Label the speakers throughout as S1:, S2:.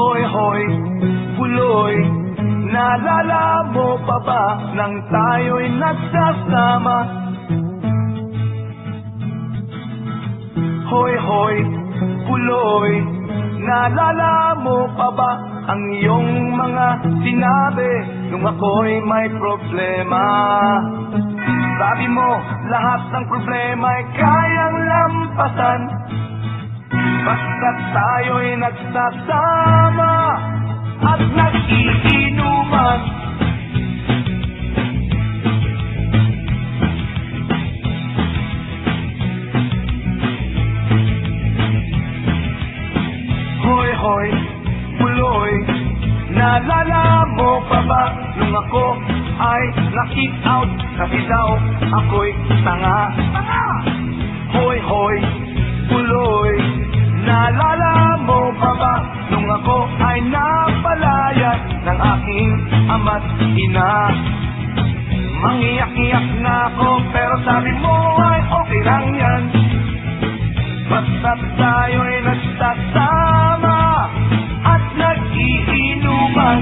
S1: Hoy, hoy, buloy, naalala mo pa ba nang tayo'y nagsasama? Hoy, hoy, buloy, naalala mo pa ba ang iyong mga sinabi nung ako'y may problema? Sabi mo, lahat ng problema'y kayang lampasan basta't tayo'y nagsasama at nag-iinuman. Hoy, hoy, buloy, naalala mo pa ba nung ako ay na-kick out kasi daw ako'y tanga? Hoy, hoy, buloy, naalala mo pa ba nung ako ay napalayas ng aking ama't ina? Mangiyak-iyak na ako pero sabi mo ay okay lang yan basta't tayo'y nagsasama at nag-iinuman.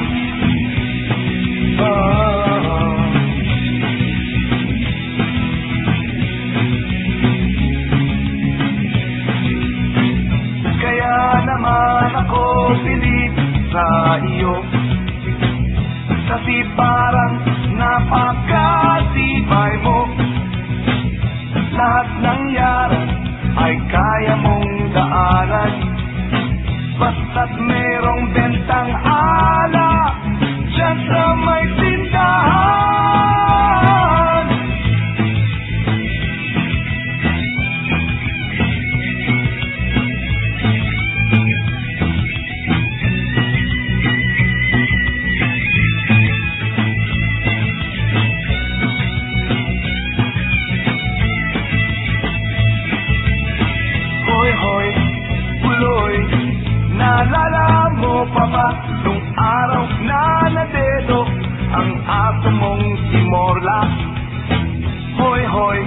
S1: Kaya naman ako bilib sa iyo kasi parang napakasibay mo. Lahat ng yaran ay kaya mong daanan basta't merong bentang ala dyan sa may tindahan. Hoy, hoy, buloy, naalala mo pa ba nung araw na nadedo ang aso mong si Morla? Hoy, hoy,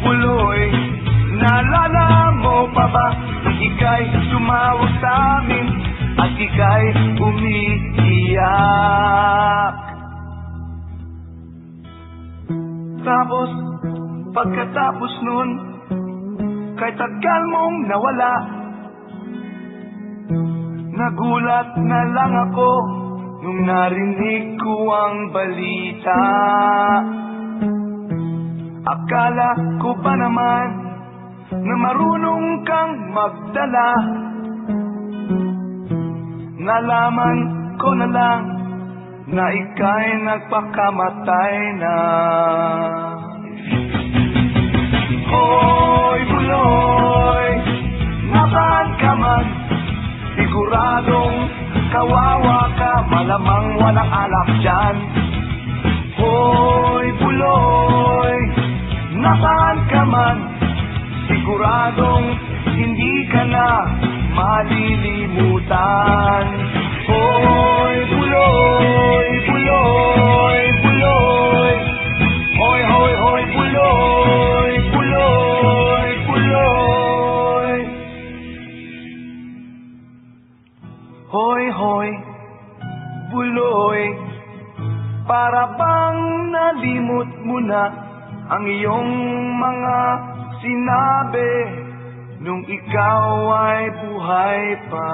S1: buloy, naalala mo pa ba nung ika'y tumawag sa amin at ika'y umiiyak? Tapos, pagkatapos nun, kahit tagal mong nawala, nagulat na lang ako nung narinig ko ang balita. Akala ko ba naman na marunong kang magdala? Nalaman ko na lang na ika'y nagpakamatay na. Hoy, buloy, nasaan ka man? Siguradong kawawa ka, malamang walang alak dyan. Hoy, buloy, nasaan ka man? Siguradong hindi ka na malilimutan. Hoy, buloy, buloy, buloy. Hoy, hoy, hoy, buloy, buloy, buloy. Hoy, hoy, buloy, para bang nalimot mo na ang iyong mga sinabi nung ikaw ay buhay pa?